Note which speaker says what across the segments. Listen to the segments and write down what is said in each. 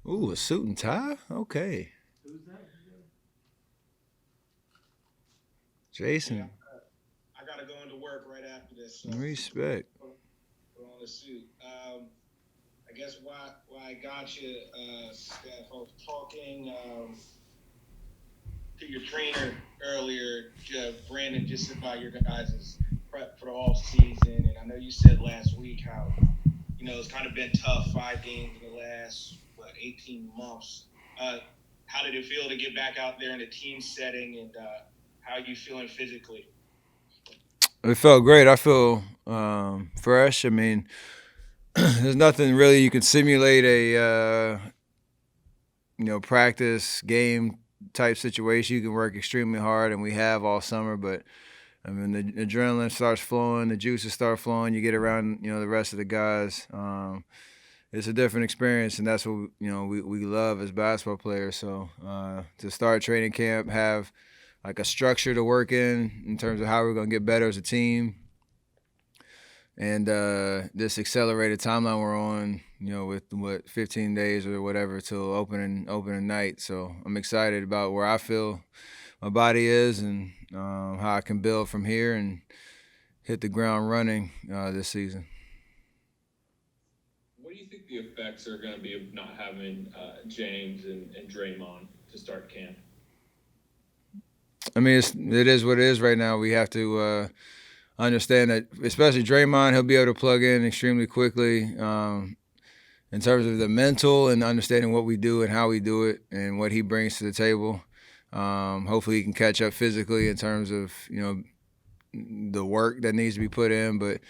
Speaker 1: Ooh, a suit and tie? Okay.
Speaker 2: Who's that?
Speaker 3: Yeah,
Speaker 1: Jason,
Speaker 3: I gotta go into work right after this, so
Speaker 1: respect.
Speaker 3: put on a suit. I guess why I got you, Steph. I was talking to your trainer earlier, Brandon, just about your guys' prep for the off season, and I know you said last week how it's kind of been tough, 5 games in the last 18 months. Uh, how did it feel to get back out there in a team setting, and how are you feeling physically?
Speaker 1: It felt great. I feel fresh. I mean, there's nothing really you can simulate a practice game type situation. You can work extremely hard, and we have all summer. But I mean, the adrenaline starts flowing, the juices start flowing. You get around the rest of the guys. It's a different experience, and that's what we love as basketball players. So to start training camp, have like a structure to work in terms of how we're gonna get better as a team, and this accelerated timeline we're on, with what 15 days or whatever till opening night. So I'm excited about where I feel my body is and how I can build from here and hit the ground running this season.
Speaker 2: What do you think the effects are going to be of not having James and Draymond to start camp?
Speaker 1: I mean, it is what it is right now. We have to understand that, especially Draymond, he'll be able to plug in extremely quickly. In terms of the mental and understanding what we do and how we do it and what he brings to the table. Hopefully, he can catch up physically in terms of the work that needs to be put in. But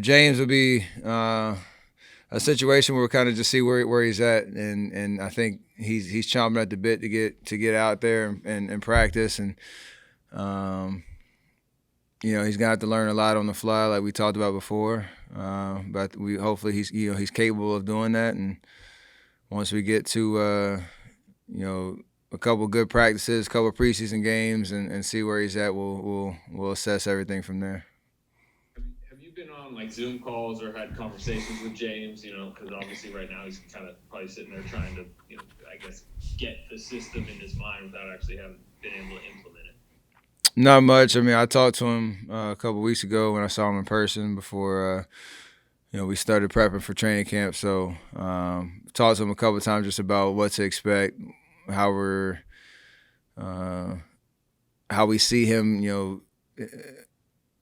Speaker 1: James will be a situation where we kind of just see where he's at, and I think he's chomping at the bit to get out there and practice, and um, he's gonna have to learn a lot on the fly, like we talked about before. But we hopefully he's capable of doing that, and once we get to you know a couple good practices, a couple preseason games, and see where he's at, we'll assess everything from there.
Speaker 2: Have you been on like Zoom calls or had conversations with James? Because obviously right now he's kind of probably sitting there trying to, I guess, get the system in his mind without actually having been able to implement it.
Speaker 1: Not much. I mean, I talked to him a couple weeks ago when I saw him in person before we started prepping for training camp. So talked to him a couple of times just about what to expect, how we're how we see him,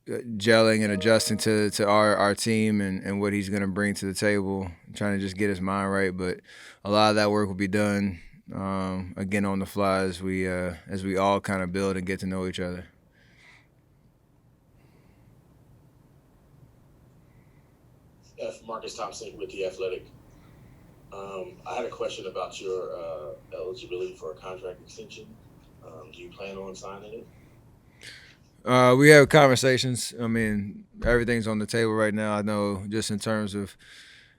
Speaker 1: gelling and adjusting to our team and what he's going to bring to the table, trying to just get his mind right. But a lot of that work will be done again on the fly as we all kind of build and get to know each other.
Speaker 4: F. Marcus Thompson with The Athletic. I had a question about your eligibility for a contract extension. Do you plan on signing it?
Speaker 1: We have conversations. I mean, everything's on the table right now. I know just in terms of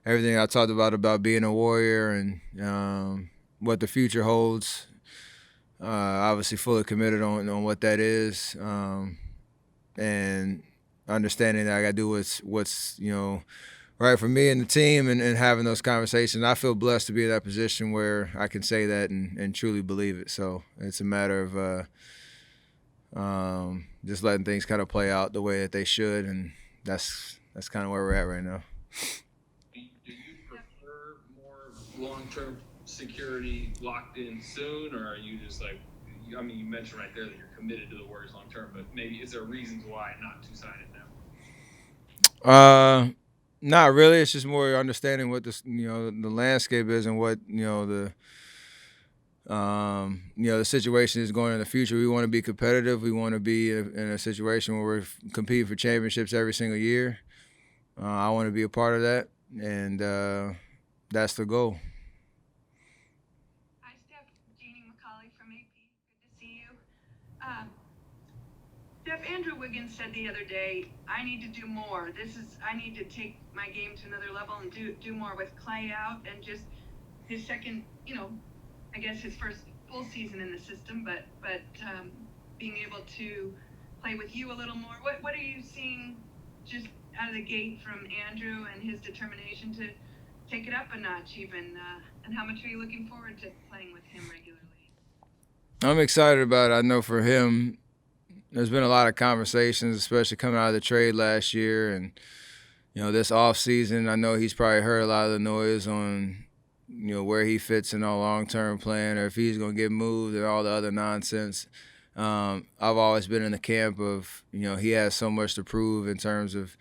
Speaker 1: everything I talked about being a warrior and what the future holds. Obviously, fully committed on what that is, and understanding that I got to do what's right for me and the team, and having those conversations. I feel blessed to be in that position where I can say that and truly believe it. So it's a matter of just letting things kind of play out the way that they should, and that's kind of where we're at right now.
Speaker 2: Do you prefer more long-term security locked in soon, or are you just like, I mean, you mentioned right there that you're committed to the Warriors long term, but maybe is there reasons why not to sign it now?
Speaker 1: Uh, Not really. It's just more understanding what the landscape is and what the situation is going in the future. We want to be competitive. We want to be in a situation where we're competing for championships every single year. I want to be a part of that, and that's the goal.
Speaker 5: Hi, Steph. Jeannie McCauley from AP. Good to see you. Um, Steph, Andrew Wiggins said the other day, I need to do more. I need to take my game to another level and do more with Clay out and just his second, I guess his first full season in the system, but being able to play with you a little more. What are you seeing just out of the gate from Andrew and his determination to take it up a notch even And how much are you looking forward to playing with him regularly?
Speaker 1: I'm excited about it. I know for him, there's been a lot of conversations, especially coming out of the trade last year, and this off season. I know he's probably heard a lot of the noise on where he fits in our long-term plan, or if he's going to get moved, or all the other nonsense. I've always been in the camp of he has so much to prove in terms of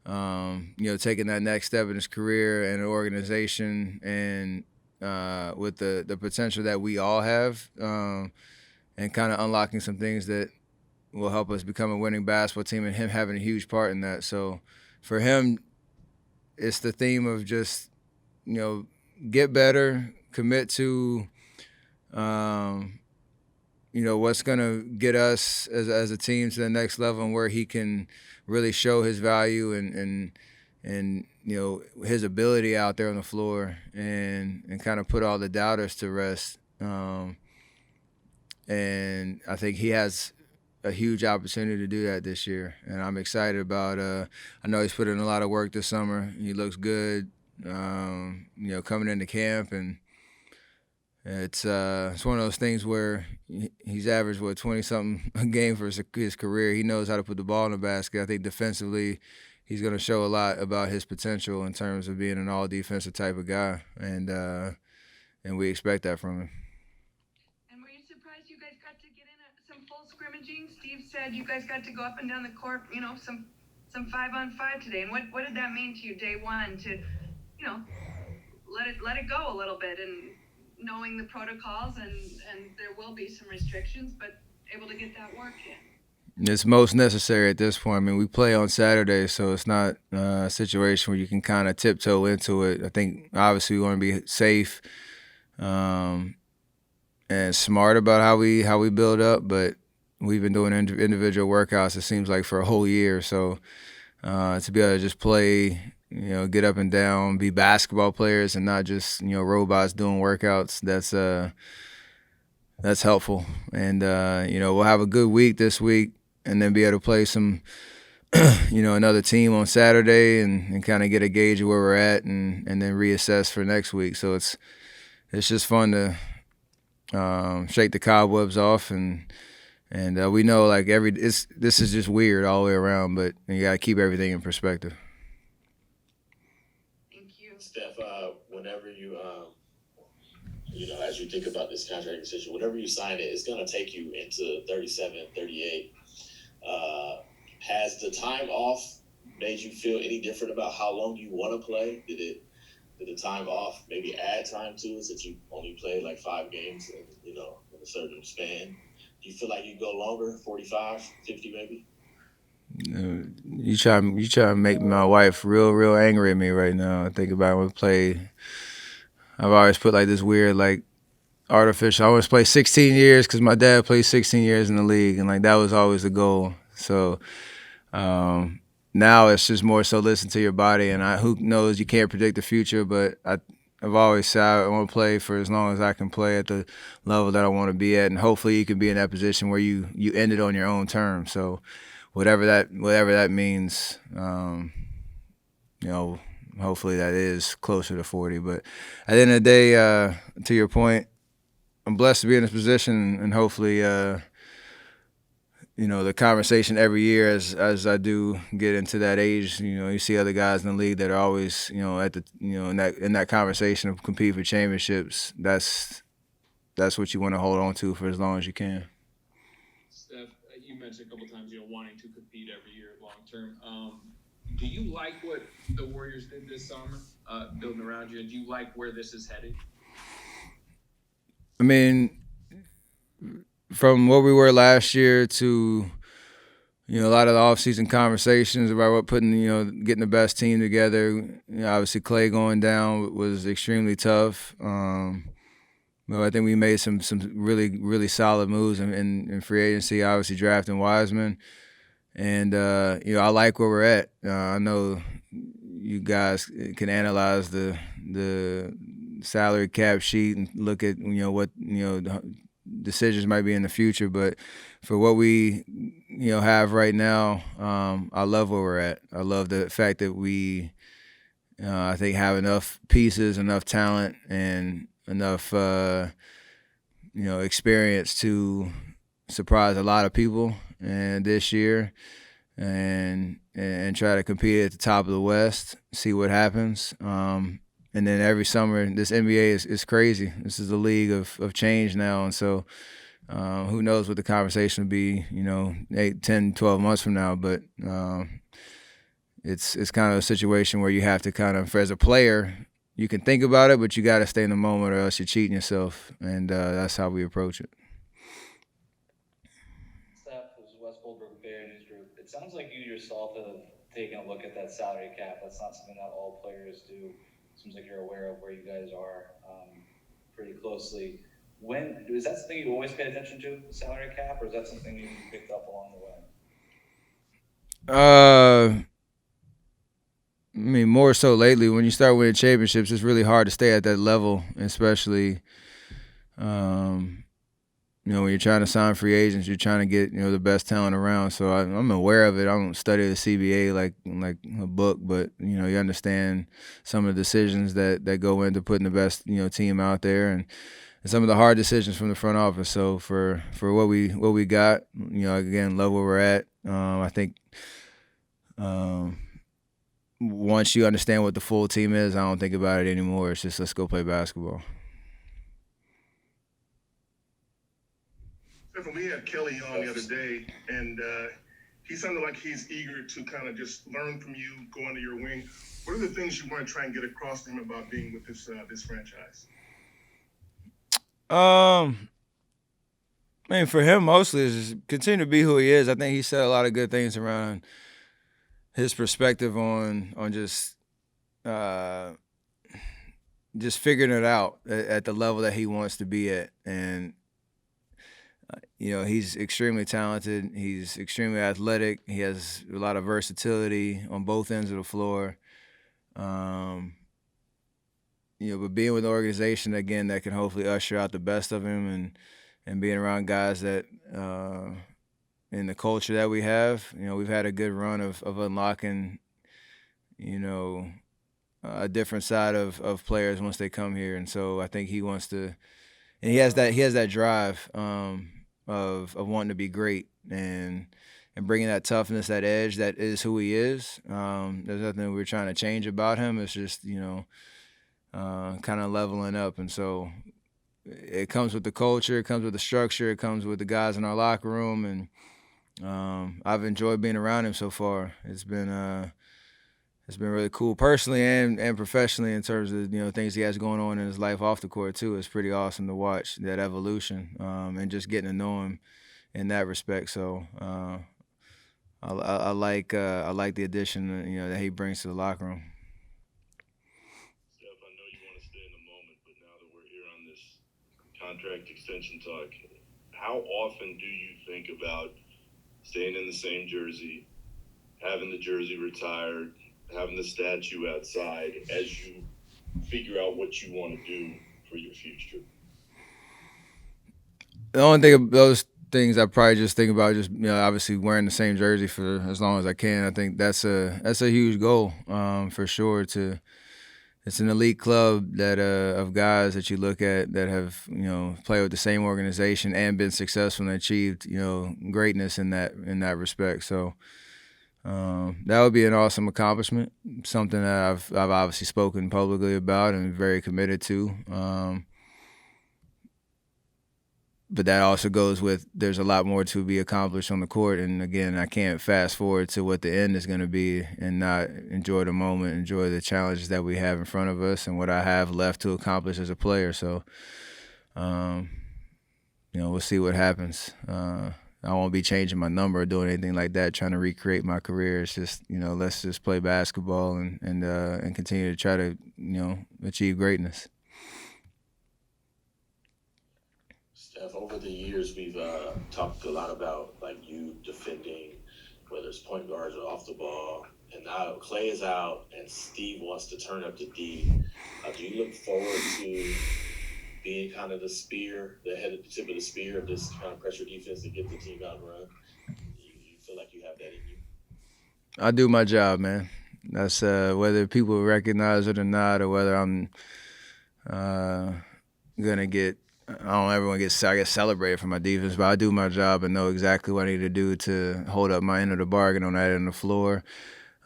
Speaker 1: taking that next step in his career and organization, and with the potential that we all have, and kind of unlocking some things that will help us become a winning basketball team, and him having a huge part in that. So for him, it's the theme of just, get better, commit to, what's going to get us as a team to the next level, and where he can really show his value and his ability out there on the floor, and kind of put all the doubters to rest. And I think he has a huge opportunity to do that this year, and I'm excited about. I know he's put in a lot of work this summer. He looks good, coming into camp, and it's one of those things where he's averaged 20 something a game for his career. He knows how to put the ball in the basket. I think defensively, he's going to show a lot about his potential in terms of being an all defensive type of guy, and we expect that from him.
Speaker 5: You guys got to get in some full scrimmaging. Steve said you guys got to go up and down the court, some 5-on-5 today. And what did that mean to you day one to, let it go a little bit, and knowing the protocols and there will be some restrictions, but able to get that work in?
Speaker 1: It's most necessary at this point. I mean, we play on Saturday, so it's not a situation where you can kind of tiptoe into it. I think obviously we want to be safe, and smart about how we build up, but we've been doing individual workouts, it seems like, for a whole year. So to be able to just play, get up and down, be basketball players, and not just robots doing workouts, that's helpful. And we'll have a good week this week, and then be able to play some another team on Saturday, and kind of get a gauge of where we're at, and then reassess for next week. So it's just fun to shake the cobwebs off, and we know this is just weird all the way around, but you got to keep everything in perspective.
Speaker 5: Thank you.
Speaker 4: Steph, whenever you as you think about this contract decision, whenever you sign it, it's going to take you into 37, 38. Has the time off made you feel any different about how long you want to play? Did the time off maybe add time to it, since you only played 5 games in a certain span? Do you feel like you go longer, 45, 50 maybe?
Speaker 1: You try to make my wife real angry at me right now. I think about when we play. I've always put this weird artificial. I always play 16 years because my dad played 16 years in the league, and that was always the goal. So now it's just more so listen to your body, and who knows, you can't predict the future, but I've always said I want to play for as long as I can play at the level that I want to be at, and hopefully you can be in that position where you end it on your own terms. So whatever that means, hopefully that is closer to 40. But at the end of the day, to your point, I'm blessed to be in this position, and hopefully the conversation every year as I do get into that age, you see other guys in the league that are always, at the, in that conversation of compete for championships. That's what you want to hold on to for as long as you can.
Speaker 2: Steph, you mentioned a couple times, wanting to compete every year long term. Do you like what the Warriors did this summer, building around you? And do you like where this is headed?
Speaker 1: I mean, from what we were last year to, a lot of the offseason conversations about getting the best team together. Obviously Clay going down was extremely tough. I think we made some really solid moves in free agency. Obviously drafting Wiseman, and I like where we're at. I know you guys can analyze the salary cap sheet and look at what decisions might be in the future, but for what we have right now, I love where we're at. I love the fact that we I think have enough pieces, enough talent, and enough experience to surprise a lot of people and this year and try to compete at the top of the West, see what happens. And then every summer, this NBA is crazy. This is a league of change now, and so who knows what the conversation will be, 8, 10, 12 months from now. But it's kind of a situation where you have to kind of, as a player, you can think about it, but you got to stay in the moment or else you're cheating yourself, and that's how we approach it.
Speaker 6: Steph was West Goldberg Bear News Group. It sounds like you yourself have taken a look at that salary cap. That's not something that all players do. It seems like you're aware of where you guys are pretty closely. Is that something you always paid attention to, the salary cap, or is that something you picked up along the way?
Speaker 1: I mean, more so lately. When you start winning championships, it's really hard to stay at that level, especially, when you're trying to sign free agents, you're trying to get, the best talent around. So I'm aware of it. I don't study the CBA like a book, but, you understand some of the decisions that go into putting the best, team out there and some of the hard decisions from the front office. So for what we got, again, love where we're at. I think once you understand what the full team is, I don't think about it anymore. It's just let's go play basketball.
Speaker 7: Stephen, we had Kelly on the other day, and he sounded like he's eager to kind of just learn from you, go under your wing. What are the things you want to try and get across to him about being with this franchise?
Speaker 1: I mean, for him, mostly is just continue to be who he is. I think he said a lot of good things around his perspective on just figuring it out at the level that he wants to be at. And, he's extremely talented. He's extremely athletic. He has a lot of versatility on both ends of the floor. But being with an organization, again, that can hopefully usher out the best of him and being around guys that in the culture that we have, we've had a good run of unlocking, a different side of players once they come here. And so I think he wants to, and he has that drive of wanting to be great and bringing that toughness, that edge that is who he is. There's nothing we're trying to change about him. It's just, kind of leveling up. And so it comes with the culture, it comes with the structure, it comes with the guys in our locker room. And I've enjoyed being around him so far. It's been really cool personally and professionally in terms of, things he has going on in his life off the court too. It's pretty awesome to watch that evolution and just getting to know him in that respect. So I like the addition that he brings to the locker room.
Speaker 8: Steph, I know you want to stay in the moment, but now that we're here on this contract extension talk, how often do you think about staying in the same jersey, having the jersey retired, having the statue outside as you figure out what you want to do for your future?
Speaker 1: The only thing of those things I probably just think about just obviously wearing the same jersey for as long as I can. I think that's a huge goal for sure. It's an elite club that of guys that you look at that have played with the same organization and been successful and achieved greatness in that respect. So that would be an awesome accomplishment. Something that I've obviously spoken publicly about and very committed to. But that also goes with there's a lot more to be accomplished on the court. And again, I can't fast forward to what the end is going to be and not enjoy the moment, enjoy the challenges that we have in front of us and what I have left to accomplish as a player. So, we'll see what happens. I won't be changing my number or doing anything like that, trying to recreate my career. It's just, let's just play basketball and continue to try to, achieve greatness.
Speaker 4: Steph, over the years, we've talked a lot about you defending, whether it's point guards or off the ball. And now Clay is out, and Steve wants to turn up the D. Do you look forward to being kind of the tip of the spear of this kind of pressure defense to get the team out and run? You feel like you have that in you?
Speaker 1: I do my job, man. That's whether people recognize it or not, or whether I'm gonna get. I don't ever want to get celebrated for my defense, but I do my job and know exactly what I need to do to hold up my end of the bargain on that end of the floor.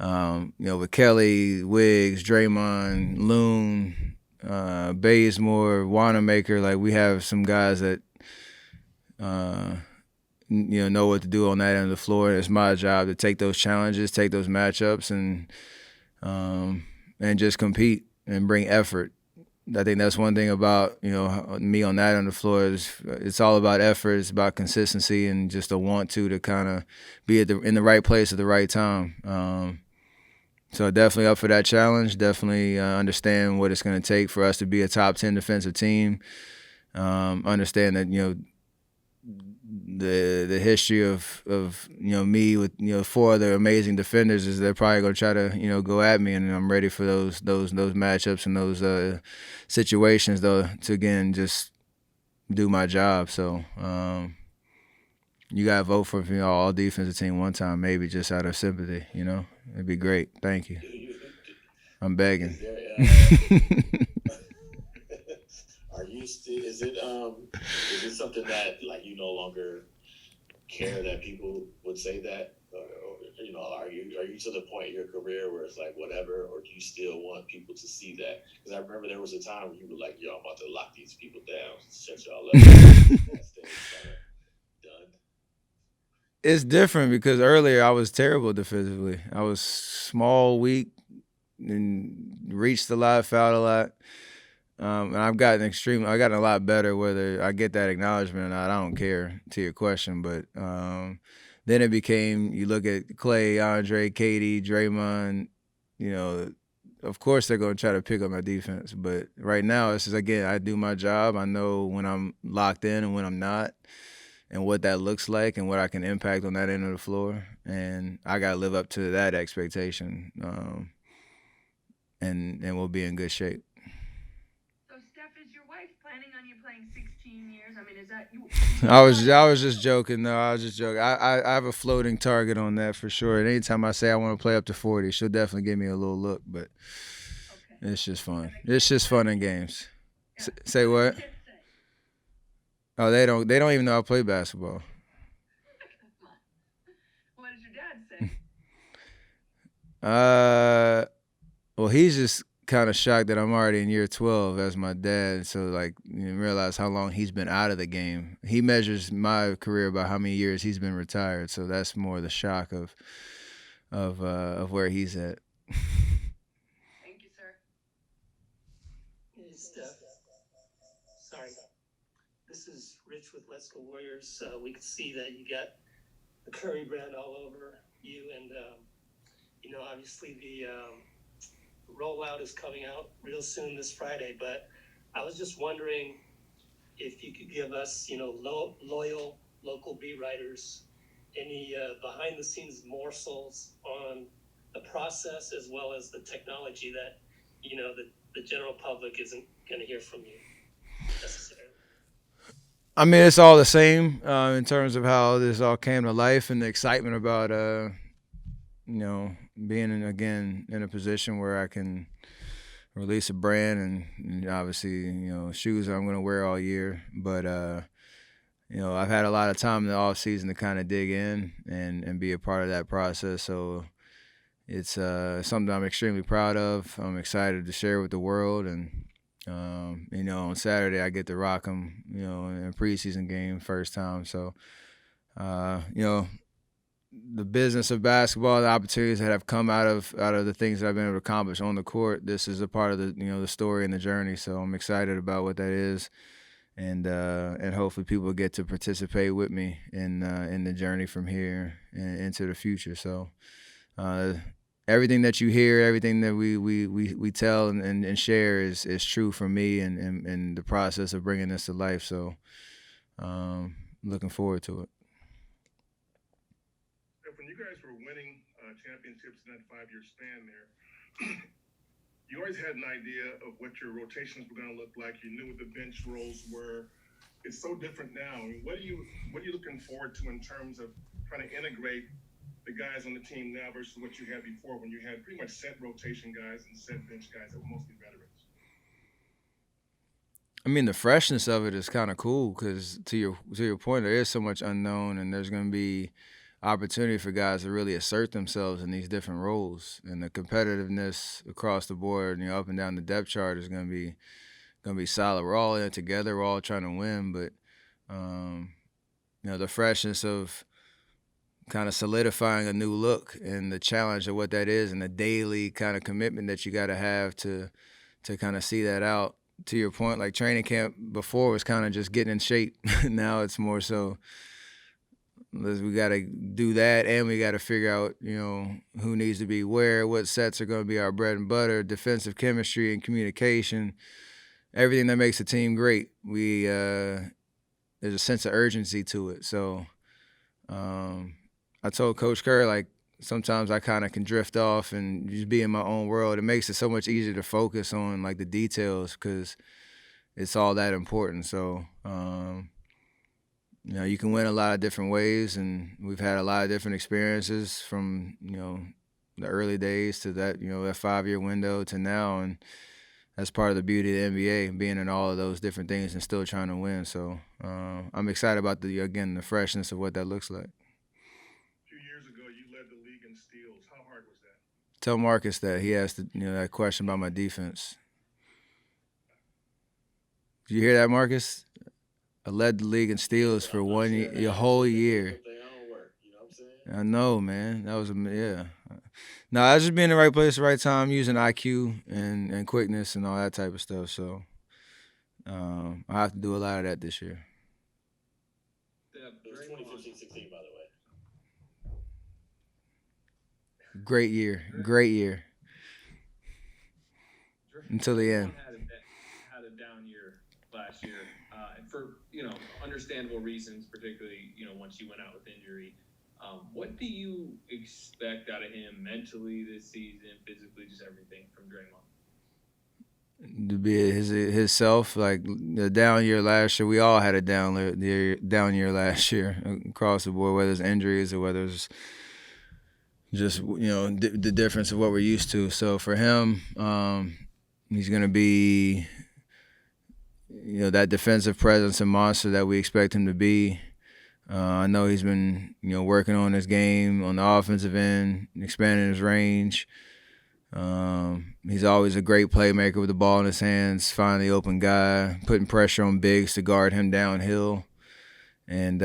Speaker 1: With Kelly, Wiggs, Draymond, Loon, Bazemore, Wanamaker, like we have some guys that know what to do on that end of the floor. And it's my job to take those challenges, take those matchups, and just compete and bring effort. I think that's one thing about me on that end of the floor is it's all about effort. It's about consistency and just a want to kind of be in the right place at the right time. So definitely up for that challenge. Definitely understand what it's going to take for us to be a top 10 defensive team. Understand that the history of me with 4 other amazing defenders is they're probably going to try to go at me, and I'm ready for those matchups and those situations though to again just do my job. So you gotta vote for all defensive team one time, maybe just out of sympathy. It'd be great. Thank you. I'm begging.
Speaker 4: Are you still? Is it something that like you no longer care that people would say that? Are you to the point in your career where it's like whatever, or do you still want people to see that? Because I remember there was a time where you were like, "Yo, I'm about to lock these people down, shut y'all up." That's done.
Speaker 1: It's different because earlier I was terrible defensively. I was small, weak, and reached a lot, fouled a lot. And I've gotten a lot better. Whether I get that acknowledgement or not, I don't care. To your question, but then it became you look at Clay, Andre, Katie, Draymond. Of course they're going to try to pick up my defense, but right now it's just again I do my job. I know when I'm locked in and when I'm not, and what that looks like and what I can impact on that end of the floor, and I got to live up to that expectation, and we'll be in good shape.
Speaker 5: Planning on you playing 16 years? I mean, is that you?
Speaker 1: I was just joking. No, I was just joking. I have a floating target on that for sure. And anytime I say I want to play up to 40, she'll definitely give me a little look. But It's just fun. It's just fun in games. Say what? Oh, they don't even know I play basketball.
Speaker 5: What did your dad say?
Speaker 1: Well, he's just kind of shocked that I'm already in year 12 as my dad. So realize how long he's been out of the game. He measures my career by how many years he's been retired. So that's more the shock of where he's at.
Speaker 5: Thank you, sir.
Speaker 9: Hey, Steph. Sorry. This is Rich with Let's Go Warriors. We can see that you got the Curry brand all over you, and obviously the rollout is coming out real soon this Friday. But I was just wondering if you could give us, loyal local beat writers, any behind-the-scenes morsels on the process as well as the technology that the general public isn't going to hear from you necessarily.
Speaker 1: I mean, it's all the same in terms of how this all came to life and the excitement about being in a position where I can release a brand and obviously shoes that I'm going to wear all year. But I've had a lot of time in the off season to kind of dig in and be a part of that process. So it's something I'm extremely proud of. I'm excited to share with the world, and on Saturday I get to rock them, in a preseason game first time. So the business of basketball, the opportunities that have come out of the things that I've been able to accomplish on the court, this is a part of the story and the journey. So I'm excited about what that is, and hopefully people get to participate with me in the journey from here and into the future. So everything that you hear, everything that we tell and share is true for me and the process of bringing this to life. So looking forward to it.
Speaker 7: When you guys were winning championships in that 5-year span there, you always had an idea of what your rotations were going to look like. You knew what the bench roles were. It's so different now. I mean, what are you looking forward to in terms of trying to integrate the guys on the team now versus what you had before when you had pretty much set rotation guys and set bench guys that were mostly veterans?
Speaker 1: I mean, the freshness of it is kind of cool because to your point, there is so much unknown, and there's going to be opportunity for guys to really assert themselves in these different roles, and the competitiveness across the board, up and down the depth chart is going to be solid. We're all in it together. We're all trying to win, but the freshness of kind of solidifying a new look and the challenge of what that is, and the daily kind of commitment that you got to have to kind of see that out. To your point, like training camp before was kind of just getting in shape. Now it's more so we got to do that, and we got to figure out, who needs to be where, what sets are going to be our bread and butter, defensive chemistry and communication, everything that makes the team great. There's a sense of urgency to it. So I told Coach Kerr, like, sometimes I kind of can drift off and just be in my own world. It makes it so much easier to focus on, like, the details because it's all that important. So, you can win a lot of different ways, and we've had a lot of different experiences from, the early days to that, that 5-year window to now. And that's part of the beauty of the NBA, being in all of those different things and still trying to win. So I'm excited about the freshness of what that looks like. Tell Marcus that he asked that question about my defense. Did you hear that, Marcus? I led the league in steals for 1 year, a whole year. I know, man. That was yeah. No, I was just being in the right place at the right time, using IQ and quickness and all that type of stuff. So I have to do a lot of that this year.
Speaker 4: It was 2015-16, by the way.
Speaker 1: Great year. Until the end.
Speaker 2: Had a down year last year, and for understandable reasons, particularly once he went out with injury. What do you expect out of him mentally this season, physically, just everything from Draymond?
Speaker 1: To be his self, like the down year last year. We all had a down year last year across the board, whether it's injuries or whether it's just the difference of what we're used to. So for him, he's going to be that defensive presence and monster that we expect him to be. I know he's been working on his game on the offensive end, expanding his range. He's always a great playmaker with the ball in his hands, finding the open guy, putting pressure on bigs to guard him downhill. And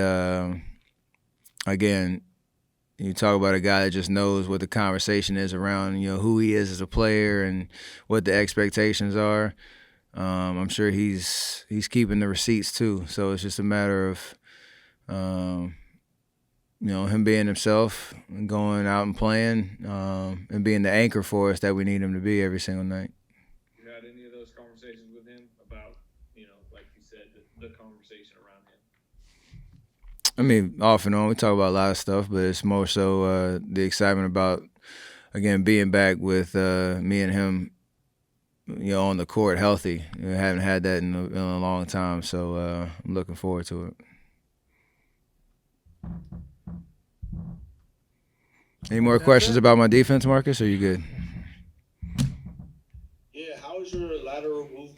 Speaker 1: again, you talk about a guy that just knows what the conversation is around, who he is as a player and what the expectations are. I'm sure he's keeping the receipts too. So it's just a matter of, him being himself and going out and playing, and being the anchor for us that we need him to be every single night.
Speaker 2: You had any of those conversations with him about, like you said, the conversation around him?
Speaker 1: I mean, off and on, we talk about a lot of stuff, but it's more so the excitement about, again, being back with me and him, on the court healthy. I haven't had that in a long time, so I'm looking forward to it. Any more questions about my defense, Marcus? Or are you good?
Speaker 4: Yeah, how is your lateral movement?